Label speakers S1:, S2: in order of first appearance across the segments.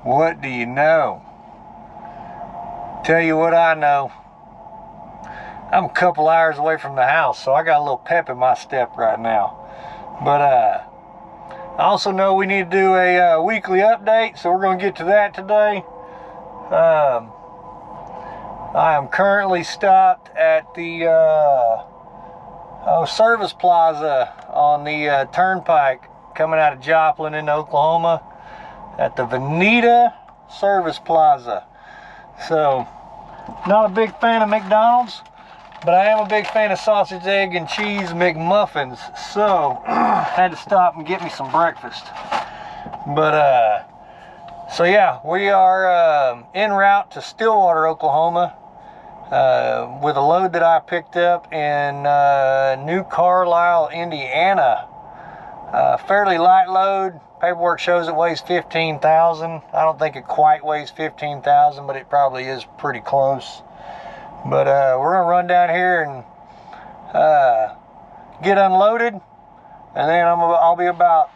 S1: What do you know? Tell you what I know. I'm a couple hours away from the house, so I got a little pep in my step right now. But I also know we need to do a weekly update, so we're going to get to that today. I am currently stopped at the Service Plaza on the Turnpike coming out of Joplin into Oklahoma at the Veneta Service Plaza. So, not a big fan of McDonald's, but I am a big fan of sausage, egg, and cheese McMuffins. So, had to stop and get me some breakfast. But, so yeah, we are en route to Stillwater, Oklahoma, with a load that I picked up in New Carlisle, Indiana. Fairly light load. Paperwork shows it weighs 15,000. I don't think it quite weighs 15,000, but it probably is pretty close. But we're gonna run down here and get unloaded, and then I'll be about,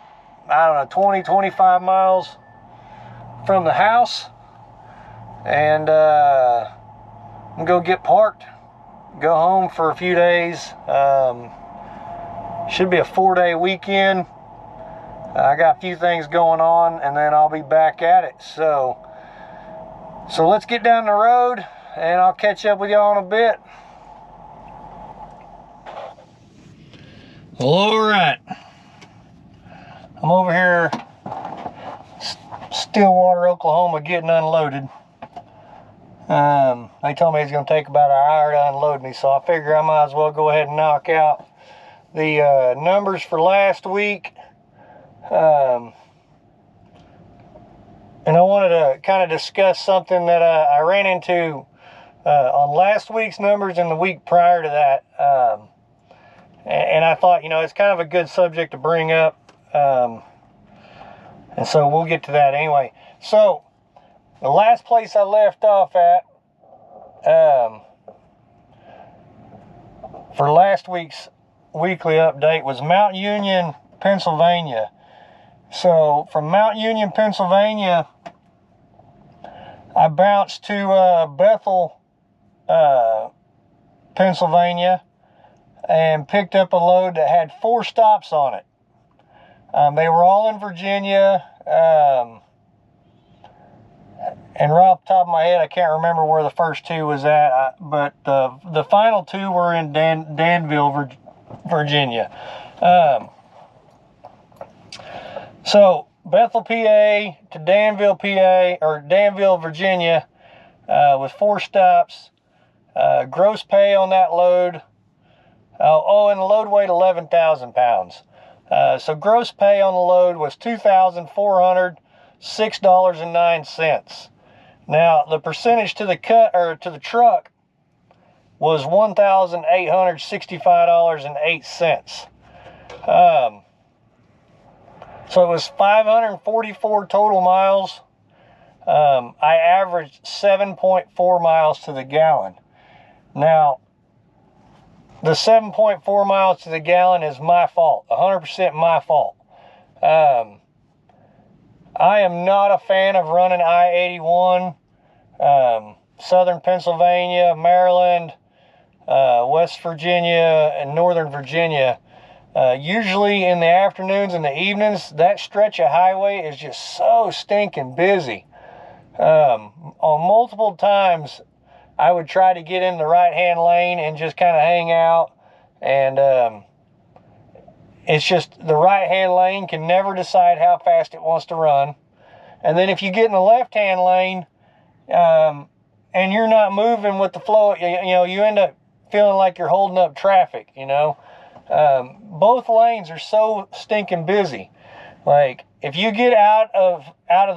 S1: I don't know, 20-25 miles from the house, and I'm gonna go get parked, go home for a few days. Should be a 4-day weekend. I got a few things going on, and then I'll be back at it. So let's get down the road, and I'll catch up with y'all in a bit. Well, all right. I'm over here, Stillwater, Oklahoma, getting unloaded. They told me it's going to take about an hour to unload me, so I figure I might as well go ahead and knock out the numbers for last week. And I wanted to kind of discuss something that I ran into on last week's numbers and the week prior to that. And I thought, it's kind of a good subject to bring up. And so we'll get to that anyway. So the last place I left off at for last week's weekly update was Mount Union, Pennsylvania. So from Mount Union, Pennsylvania, I bounced to Bethel, Pennsylvania, and picked up a load that had 4 stops on it. They were all in Virginia, and right off the top of my head, I can't remember where the first 2 was at, but the final 2 were in Danville, Virginia. So Bethel, PA to Danville, PA, or Danville, Virginia, with 4 stops. Gross pay on that load. And the load weighed 11,000 pounds. So gross pay on the load was $2,406.09. Now the percentage to the to the truck was $1,865.08. So it was 544 total miles. I averaged 7.4 miles to the gallon. Now, the 7.4 miles to the gallon is my fault, 100% my fault. I am not a fan of running I-81, Southern Pennsylvania, Maryland, West Virginia, and Northern Virginia. Usually in the afternoons and the evenings, that stretch of highway is just so stinking busy. On multiple times, I would try to get in the right-hand lane and just kind of hang out. And it's just the right-hand lane can never decide how fast it wants to run. And then if you get in the left-hand lane and you're not moving with the flow, you end up feeling like you're holding up traffic, Both lanes are so stinking busy. Like, if you get out of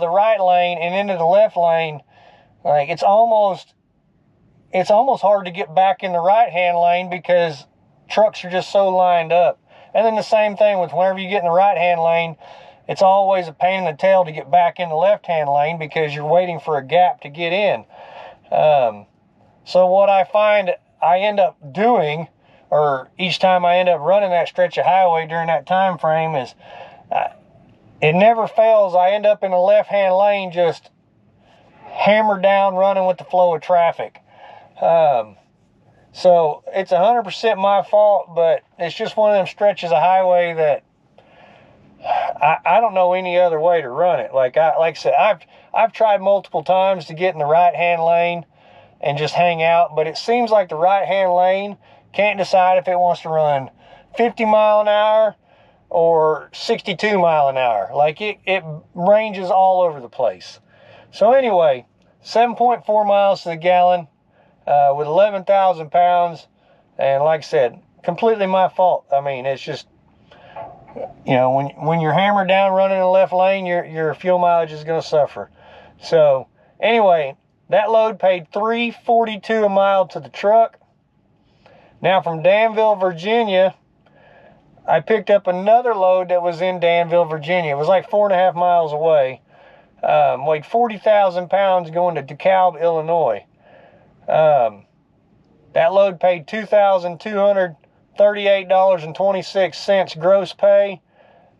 S1: the right lane and into the left lane, like, it's almost hard to get back in the right-hand lane because trucks are just so lined up. And then the same thing with whenever you get in the right-hand lane, it's always a pain in the tail to get back in the left-hand lane because you're waiting for a gap to get in. So what I find I end up doing, or each time I end up running that stretch of highway during that time frame, is it never fails. I end up in the left-hand lane just hammer down running with the flow of traffic. So it's 100% my fault, but it's just one of them stretches of highway that I don't know any other way to run it. Like I said, I've tried multiple times to get in the right-hand lane and just hang out, but it seems like the right-hand lane can't decide if it wants to run 50 mile an hour or 62 mile an hour. Like it ranges all over the place. So anyway, 7.4 miles to the gallon with 11,000 pounds. And like I said, completely my fault. I mean, it's just, you know, when you're hammered down running in the left lane, your fuel mileage is going to suffer. So anyway, that load paid $3.42 a mile to the truck. Now from Danville, Virginia, I picked up another load that was in Danville, Virginia. It was like 4.5 miles away. Weighed 40,000 pounds going to DeKalb, Illinois. That load paid $2,238.26 gross pay.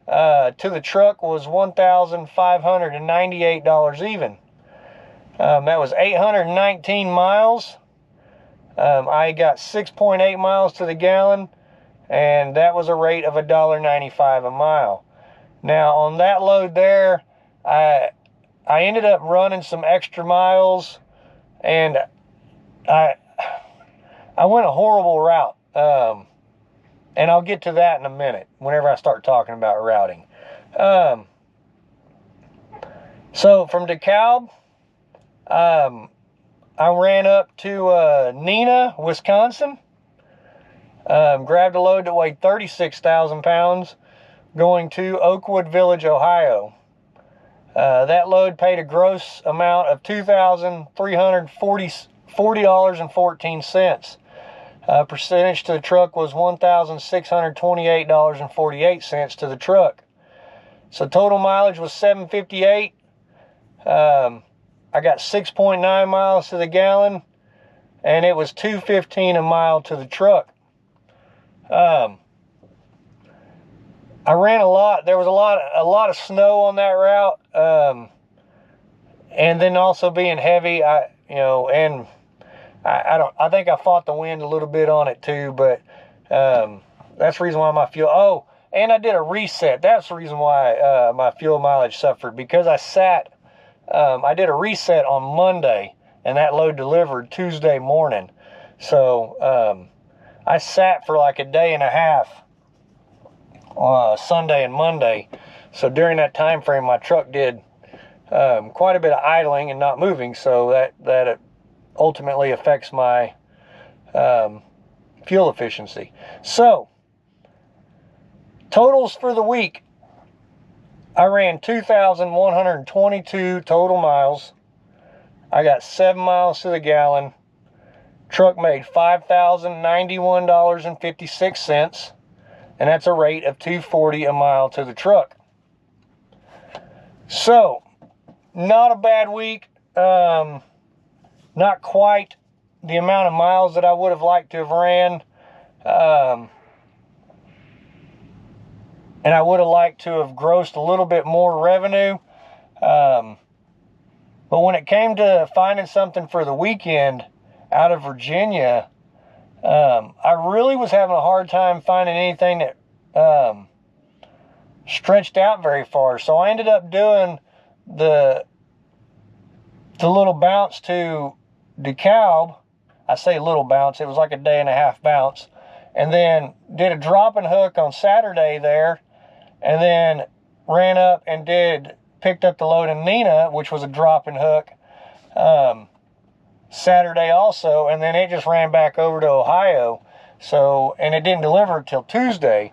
S1: To the truck was $1,598 even. That was 819 miles. I got 6.8 miles to the gallon, and that was a rate of $1.95 a mile. Now on that load there, I ended up running some extra miles, and I went a horrible route. And I'll get to that in a minute whenever I start talking about routing. So from DeKalb, I ran up to Neenah, Wisconsin. Grabbed a load that weighed 36,000 pounds going to Oakwood Village, Ohio. That load paid a gross amount of $2,340.14. Percentage to the truck was $1,628.48 to the truck. So total mileage was 758. I got 6.9 miles to the gallon, and it was $2.15 a mile to the truck. I ran a lot. There was a lot of snow on that route, and then also being heavy. I think I fought the wind a little bit on it too, but that's the reason why my fuel. Oh, and I did a reset. That's the reason why my fuel mileage suffered, because I sat. I did a reset on Monday, and that load delivered Tuesday morning. So I sat for like a day and a half, Sunday and Monday. So during that time frame, my truck did quite a bit of idling and not moving. So that ultimately affects my fuel efficiency. So totals for the week. I ran 2,122 total miles. I got 7 miles to the gallon. Truck made $5,091.56, and that's a rate of $2.40 a mile to the truck. So, not a bad week. Not quite the amount of miles that I would have liked to have ran. And I would have liked to have grossed a little bit more revenue. But when it came to finding something for the weekend out of Virginia, I really was having a hard time finding anything that stretched out very far. So I ended up doing the little bounce to DeKalb. I say little bounce, it was like a day and a half bounce. And then did a drop and hook on Saturday there. And then ran up and picked up the load in Neenah, which was a drop and hook, Saturday also. And then it just ran back over to Ohio. So, and it didn't deliver until Tuesday.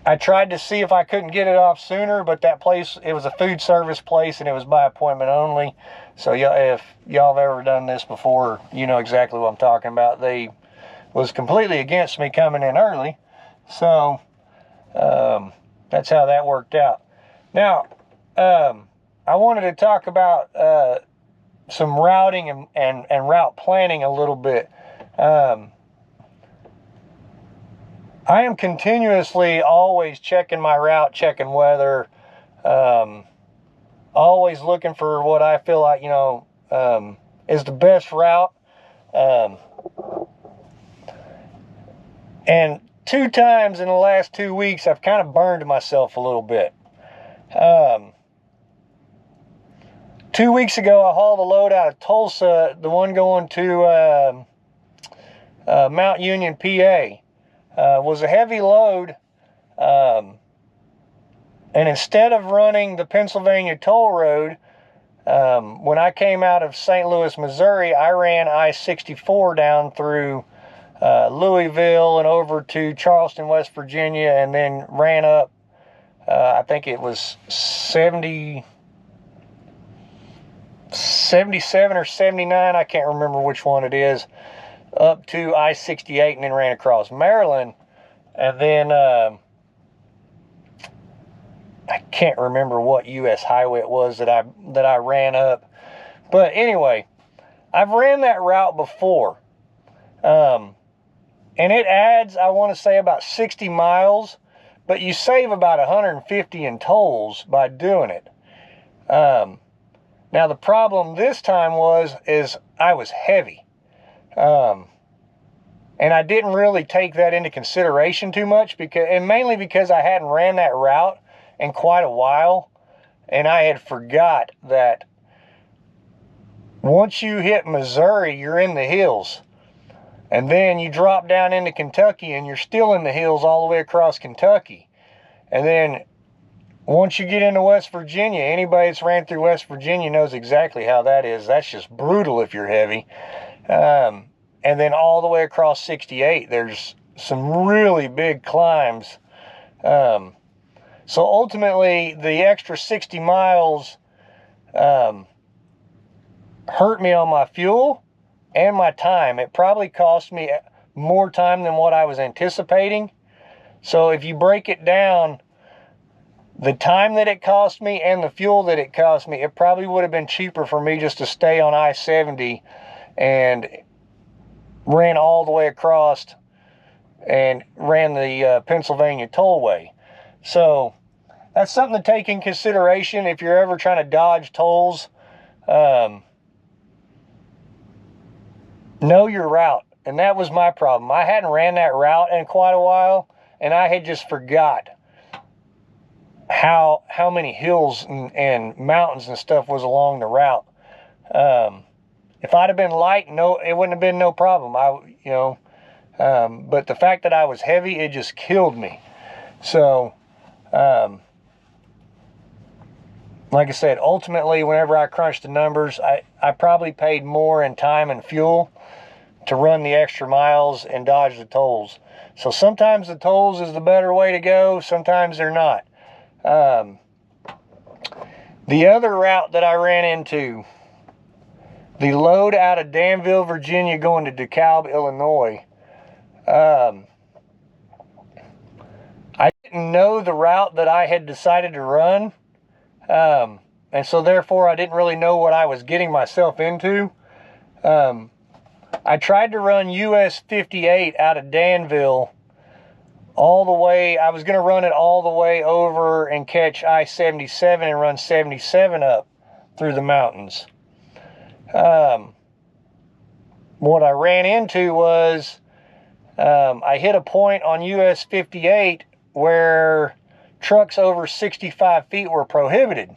S1: I tried to see if I couldn't get it off sooner, but that place, it was a food service place and it was by appointment only. So if y'all have ever done this before, you know exactly what I'm talking about. They was completely against me coming in early. So that's how that worked out. Now, I wanted to talk about some routing and route planning a little bit. I am continuously always checking my route, checking weather, always looking for what I feel like, is the best route. And 2 times in the last 2 weeks, I've kind of burned myself a little bit. 2 weeks ago, I hauled a load out of Tulsa, the one going to Mount Union, PA. Was a heavy load. And instead of running the Pennsylvania toll road, when I came out of St. Louis, Missouri, I ran I-64 down through Louisville and over to Charleston, West Virginia, and then ran up, I think it was 77 or 79, I can't remember which one it is, up to I-68, and then ran across Maryland. And then I can't remember what U.S. highway it was that I ran up. But anyway, I've ran that route before. And it adds, I want to say, about 60 miles, but you save about 150 in tolls by doing it. Now the problem this time is I was heavy. And I didn't really take that into consideration too much, mainly because I hadn't ran that route in quite a while, and I had forgot that once you hit Missouri, you're in the hills. And then you drop down into Kentucky and you're still in the hills all the way across Kentucky. And then once you get into West Virginia, anybody that's ran through West Virginia knows exactly how that is. That's just brutal if you're heavy. And then all the way across 68, there's some really big climbs. So ultimately, the extra 60 miles hurt me on my fuel and my time. It probably cost me more time than what I was anticipating. So if you break it down, the time that it cost me and the fuel that it cost me, it probably would have been cheaper for me just to stay on I-70 and ran all the way across and ran the Pennsylvania tollway. So that's something to take in consideration if you're ever trying to dodge tolls. Know your route. And that was my problem. I hadn't ran that route in quite a while, and I had just forgot how many hills and mountains and stuff was along the route. If I'd have been light, it wouldn't have been no problem. But the fact that I was heavy, it just killed me. So, like I said, ultimately, whenever I crunched the numbers, I probably paid more in time and fuel to run the extra miles and dodge the tolls. So sometimes the tolls is the better way to go. Sometimes they're not. The other route that I ran into, the load out of Danville, Virginia, going to DeKalb, Illinois. I didn't know the route that I had decided to run. And so therefore I didn't really know what I was getting myself into. I tried to run US 58 out of Danville all the way. I was going to run it all the way over and catch I-77 and run 77 up through the mountains. What I ran into was I hit a point on US 58 where trucks over 65 feet were prohibited.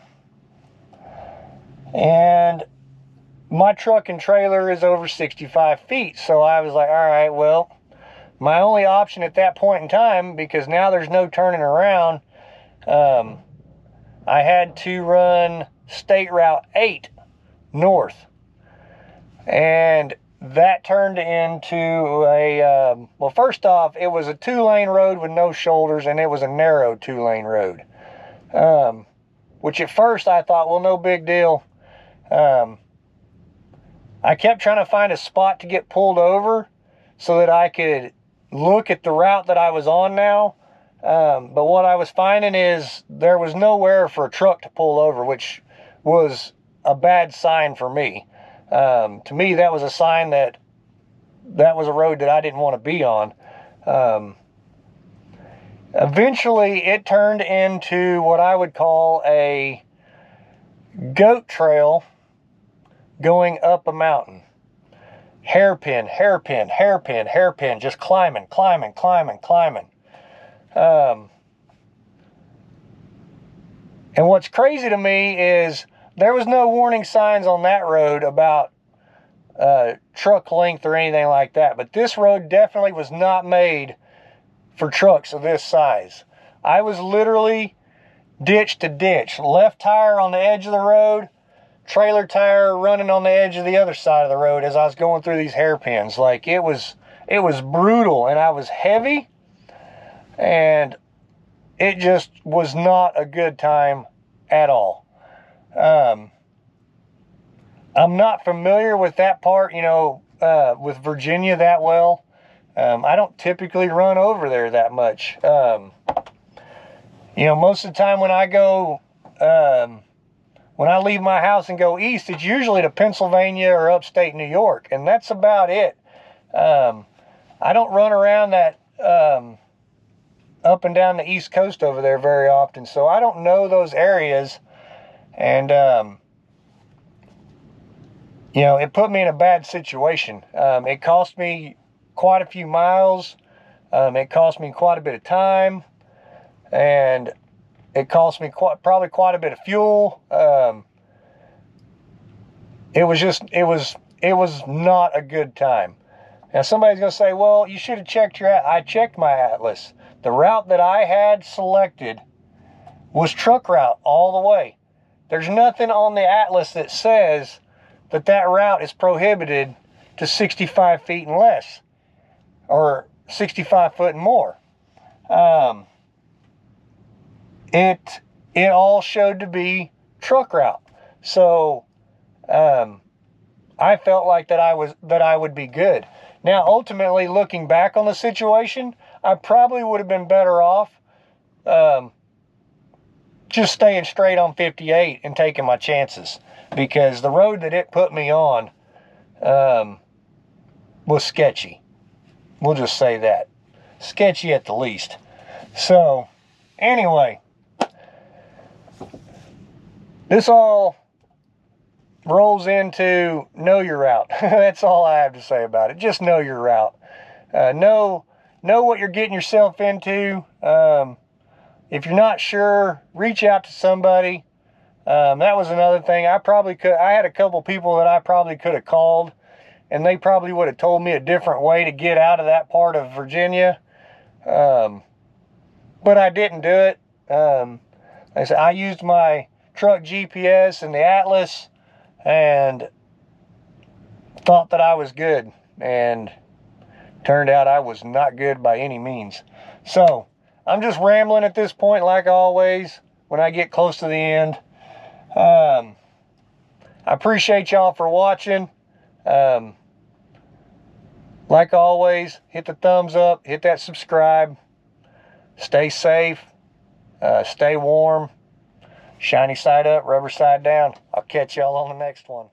S1: And my truck and trailer is over 65 feet. So I was like, all right, well, my only option at that point in time, because now there's no turning around, I had to run State Route 8 north. And that turned into well, first off, it was a 2-lane road with no shoulders, and it was a narrow 2-lane road. Which at first I thought, well, no big deal. I kept trying to find a spot to get pulled over so that I could look at the route that I was on now. But what I was finding is there was nowhere for a truck to pull over, which was a bad sign for me. To me, that was a sign that was a road that I didn't want to be on. Eventually, it turned into what I would call a goat trail going up a mountain. Hairpin, hairpin, hairpin, hairpin, just climbing, climbing, climbing, climbing. And what's crazy to me is there was no warning signs on that road about truck length or anything like that. But this road definitely was not made for trucks of this size. I was literally ditch to ditch. Left tire on the edge of the road, trailer tire running on the edge of the other side of the road as I was going through these hairpins. Like, it was brutal, and I was heavy, and it just was not a good time at all. I'm not familiar with that part, with Virginia that well. I don't typically run over there that much. Most of the time when I go, when I leave my house and go east, it's usually to Pennsylvania or upstate New York, and that's about it. I don't run around that up and down the East Coast over there very often, so I don't know those areas, and it put me in a bad situation. It cost me quite a few miles. It cost me quite a bit of time, and it cost me probably quite a bit of fuel. It was not a good time. Now somebody's going to say, well, you should have checked I checked my Atlas. The route that I had selected was truck route all the way. There's nothing on the Atlas that says that route is prohibited to 65 feet and less, or 65 foot and more. It all showed to be truck route. So I felt like that I would be good. Now, ultimately, looking back on the situation, I probably would have been better off just staying straight on 58 and taking my chances, because the road that it put me on was sketchy. We'll just say that. Sketchy at the least. So, anyway, this all rolls into know your route. That's all I have to say about it. Just know your route. Know what you're getting yourself into. If you're not sure, reach out to somebody. That was another thing. I had a couple people that I probably could have called, and they probably would have told me a different way to get out of that part of Virginia. But I didn't do it. Like I said, I used my truck GPS and the Atlas and thought that I was good, and turned out I was not good by any means. So I'm just rambling at this point, like always when I get close to the end. I appreciate y'all for watching. Like always, hit the thumbs up, hit that subscribe. Stay safe, stay warm, shiny side up, rubber side down. I'll catch y'all on the next one.